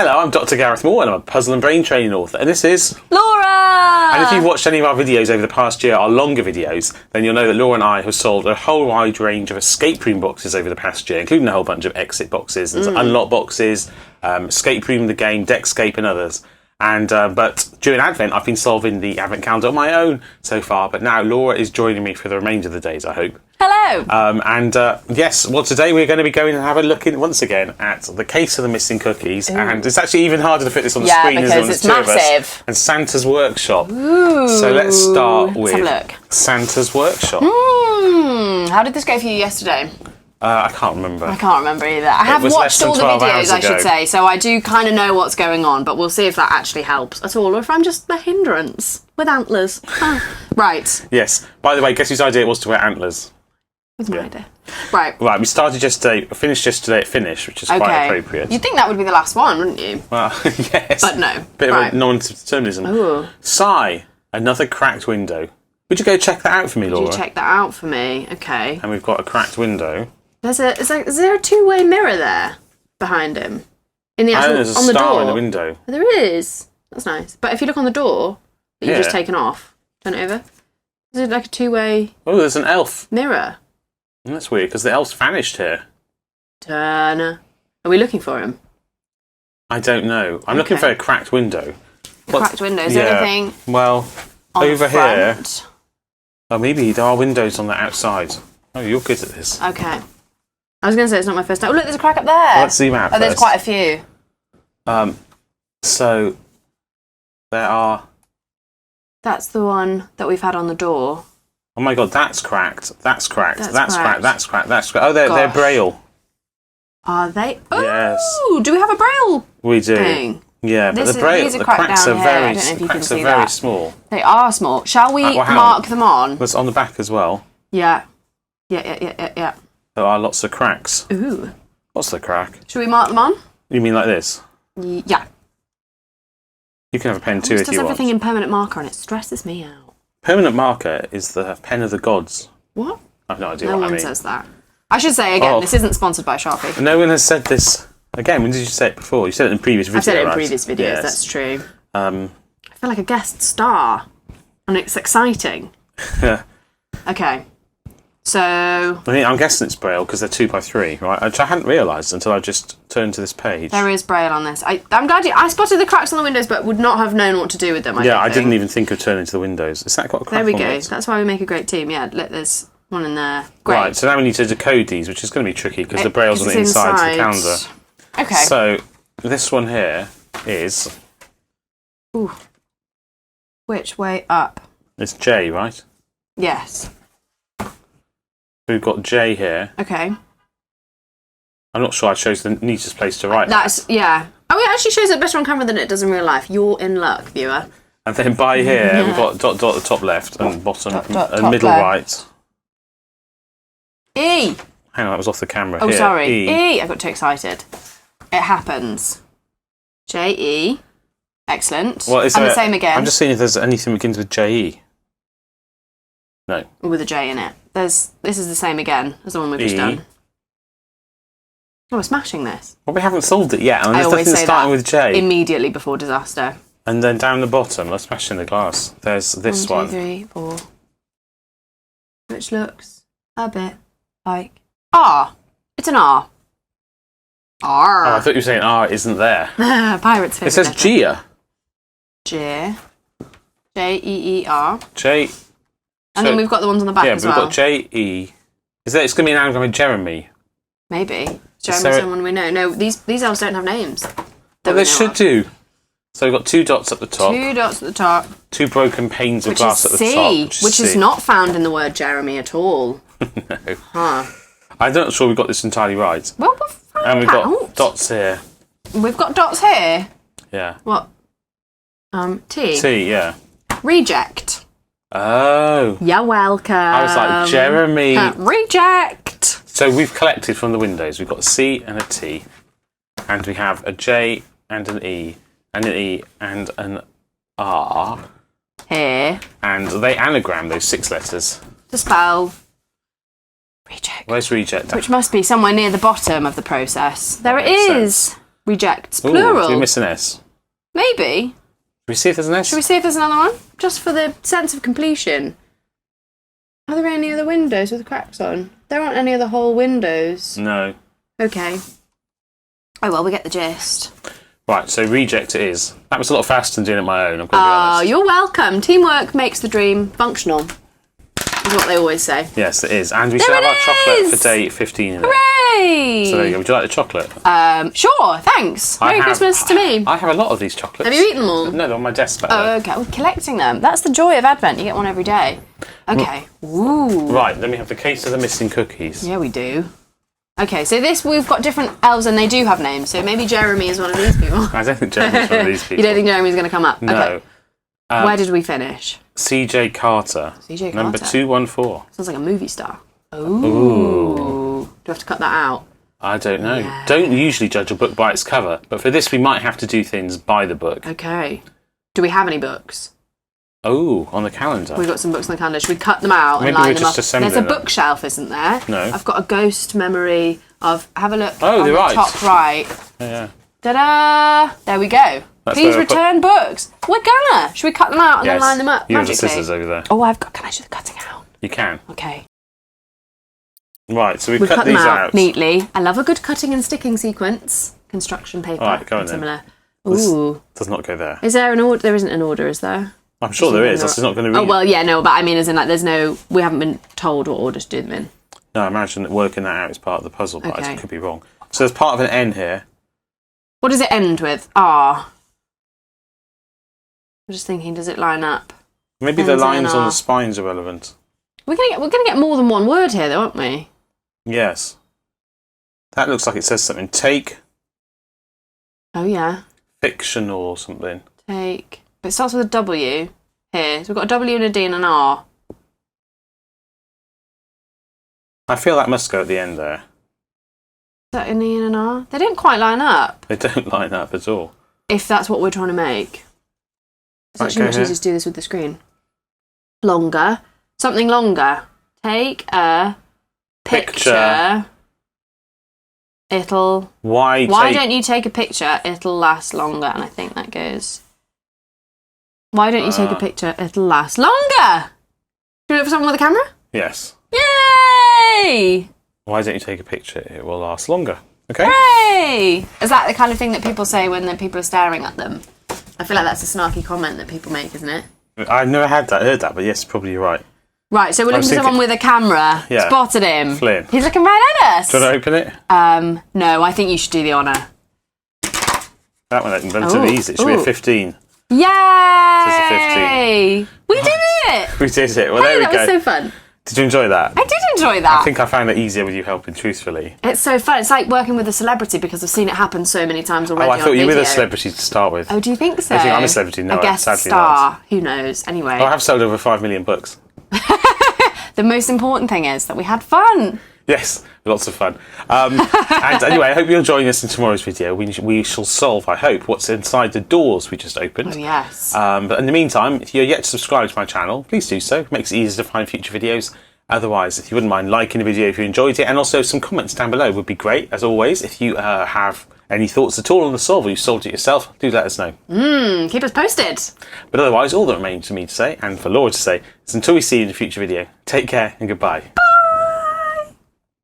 Hello, I'm Dr. Gareth Moore and I'm a puzzle and brain training author, and this is Laura! And if you've watched any of our videos over the past year, our longer videos, then you'll know that Laura and I have solved a whole wide range of escape room boxes over the past year, including a whole bunch of exit boxes and unlock boxes, escape room the game, Deckscape and others. And but during Advent, I've been solving the Advent calendar on my own so far, but now Laura is joining me for the remainder of the days, I hope. Hello! Yes, well, today we're going to be going and have a look in once again at the case of the missing cookies. Ooh. And it's actually even harder to fit this on the screen as it's massive. And Santa's workshop. Ooh. So let's start with have a look. Santa's workshop. How did this go for you yesterday? I can't remember. I can't remember either. I have watched all the videos, I should say, so I do kind of know what's going on, but we'll see if that actually helps at all, or if I'm just a hindrance with antlers. Right. Yes. By the way, guess whose idea it was to wear antlers? It was my idea. Right. Right, we started yesterday, finished yesterday at finish, which is quite appropriate. You'd think that would be the last one, wouldn't you? Well, yes. But no. Bit of a non-determinism. Ooh. Sigh, another cracked window. Would you go check that out for me, Laura? Would you check that out for me? Okay. And we've got a cracked window. Is there a two-way mirror there behind him? In the actual, there's a on the star door? in the window. Oh, there is. That's nice. But if you look on the door that you've just taken off, turn it over. Is it like a two-way? Oh, there's an elf Mirror. That's weird because the elf's vanished here. Turner. Are we looking for him? I don't know. I'm looking for a cracked window. Cracked window. Is there anything? Well, on over the front? here. Oh, maybe there are windows on the outside. Oh, you're good at this. Okay. I was going to say it's not my first time. Oh, look, there's a crack up there. Well, let's zoom out first. There's quite a few. So there are. That's the one that we've had on the door. Oh my God, that's cracked. That's cracked. That's cracked. That's cracked. That's cracked. Oh, they're Braille. Are they? Oh, yes. Do we have a Braille? We do. Thing? Yeah, but the Braille, the cracks are very small. They are small. Shall we mark them on? That's on the back as well. Yeah. Yeah. There are lots of cracks. Ooh. What's the crack? Should we mark them on? You mean like this? Yeah. You can have a pen too if you want. It does everything in permanent marker and it stresses me out. Permanent marker is the pen of the gods. What? I have no idea what I mean. No one says that. I should say again, this isn't sponsored by Sharpie. No one has said this. Again, when did you say it before? You said it in previous videos. I've said it in previous videos, yes. That's true. I feel like a guest star. And it's exciting. Yeah. Okay. So I'm guessing it's Braille because they're 2x3, right? Which I hadn't realised until I just turned to this page. There is Braille on this. I'm glad I spotted the cracks on the windows, but would not have known what to do with them. I didn't even think of turning to the windows. Is that got a crack? There we go. It? That's why we make a great team. Yeah, look, there's one in there. Great. Right, so now we need to decode these, which is going to be tricky because the Braille's on the inside of the calendar. Okay. So this one here is. Ooh. Which way up? It's J, right? Yes. We've got J here. Okay. I'm not sure I chose the neatest place to write yeah. Oh, it actually shows it better on camera than it does in real life. You're in luck, viewer. And then by here, we've got dot at the top left and bottom and middle right. E! Hang on, that was off the camera. Oh, here. sorry. E. I got too excited. It happens. J-E. Excellent. Well, and the same again. I'm just seeing if there's anything that begins with J-E. No. With a J in it. This is the same again as the one we've just done. Oh, we're smashing this. Well, we haven't solved it yet. And I there's always nothing say starting that with J. Immediately before disaster. And then down the bottom, let's smash in the glass. There's this one. 1, 2, 3, 4. Which looks a bit like R. It's an R. R. Oh, I thought you were saying R isn't there. Pirate's favourite. It says Gia. J. J-E-E-R. J. And then we've got the ones on the back as well. Yeah, we've got J-E. It's going to be an anagram of Jeremy. Maybe. Jeremy's someone we know. No, these elves don't have names. Well, they should do. So we've got 2 dots at the top. 2 dots at the top. 2 broken panes of glass at the top. Which is not found in the word Jeremy at all. No. Huh. I'm not sure we got this entirely right. Well, we'll find out. And we've got dots here. We've got dots here? Yeah. What? T? T, yeah. Reject. Oh. You're welcome. I was like, Jeremy. Reject. So we've collected from the windows. We've got a C and a T. And we have a J and an E. And an E and an R. Here. And they anagram those 6 letters. To spell reject. Where's reject? Which must be somewhere near the bottom of the process. There it is. Rejects. Ooh, Plural. did we miss an S? Maybe. Should we see if there's an S? Should we see if there's another one? Just for the sense of completion. Are there any other windows with cracks on? There aren't any other whole windows. No. Okay. Oh well, we get the gist. Right, so reject it is. That was a lot faster than doing it on my own, I'm going to be honest. You're welcome. Teamwork makes the dream functional. Is what they always say. Yes, it is. And we still have our chocolate for day 15 in it. Hooray! So there you go. Would you like the chocolate? Sure, thanks. Merry Christmas to me. I have a lot of these chocolates. Have you eaten them all? No, they're on my desk back Oh, there. okay. We're collecting them. That's the joy of Advent. You get one every day. Okay. Ooh. Right, then we have the case of the missing cookies. Yeah, we do. Okay, so we've got different elves and they do have names. So maybe Jeremy is one of these people. I don't think Jeremy's one of these people. You don't think Jeremy's going to come up? No. Okay. Where did we finish? CJ Carter. CJ Carter. Number 214. Sounds like a movie star. Ooh. Do I have to cut that out? I don't know. Yeah. Don't usually judge a book by its cover, but for this we might have to do things by the book. Okay. Do we have any books? Oh, on the calendar. We've got some books on the calendar. Should we cut them out Maybe and line we're them just up? assembling There's a them. bookshelf, isn't there? No. I've got a ghost memory of... Have a look Oh, on they're the right. top right. Yeah. Ta-da! There we go. That's Please where I put- return books. We're gonna. Should we cut them out and then Yes. line them up You have the magically? scissors over there. Oh, Can I do the cutting out? You can. Okay. Right, so we've We've cut cut them these out neatly. I love a good cutting and sticking sequence. Construction paper. All right, go on and then. similar. This Ooh. does not go there. Is there an order? There isn't an order, is there? I'm sure there is. This is not going to read. Oh, well, yeah, no, but I mean, as in, like, there's no... We haven't been told what order to do them in. No, I imagine that working that out is part of the puzzle, but Okay. I could be wrong. So there's part of an N here. What does it end with? R. I'm just thinking, does it line up? Maybe the Ends in an lines on R. the spines are relevant. We're gonna get more than one word here, though, aren't we? Yes. That looks like it says something. Take Oh, yeah. fictional or something. Take... But it starts with a W here. So we've got a W and a D and an R. I feel that must go at the end there. Is that an E and an R? They don't quite line up, They don't line up at all. if that's what we're trying to make. It's Right, actually go much here. easier to do this with the screen. Longer. Something longer. Take a picture. It'll... Why don't you take a picture? It'll last longer. And I think that goes... Why don't you take a picture? It'll last longer. Should we do it for someone with a camera? Yes. Yay! Why don't you take a picture? It will last longer. Okay? Hooray! Is that the kind of thing that people say when the people are staring at them? I feel like that's a snarky comment that people make, isn't it? I've never heard that, but yes, probably you're right. Right, so we're looking for thinking- someone with a camera. Yeah. Spotted him. Flynn. He's looking right at us. Do you want to open it? No, I think you should do the honour. That one opened relatively easy. It should be a 15. Yay! We did it! We did it. Well, Hey, there we that go. was so fun. Did you enjoy that? I did enjoy that. I think I found it easier with you helping, truthfully. It's so fun. It's like working with a celebrity because I've seen it happen so many times already. Oh, I thought on you were video. the celebrity to start with. Oh, do you think so? I think I'm a celebrity. No, a guest sadly star. Who knows? Anyway. Oh, I have sold over 5 million books. The most important thing is that we had fun. Yes, lots of fun. And anyway, I hope you'll join us in tomorrow's video. We shall solve, I hope, what's inside the doors we just opened. Oh, yes. But in the meantime, if you're yet to subscribe to my channel, please do so. It makes it easier to find future videos. Otherwise, if you wouldn't mind liking the video if you enjoyed it, and also some comments down below would be great. As always, if you have any thoughts at all on the solve or you've solved it yourself, do let us know. Keep us posted. But otherwise, all that remains for me to say, and for Laura to say, is until we see you in a future video, take care and goodbye. Bye.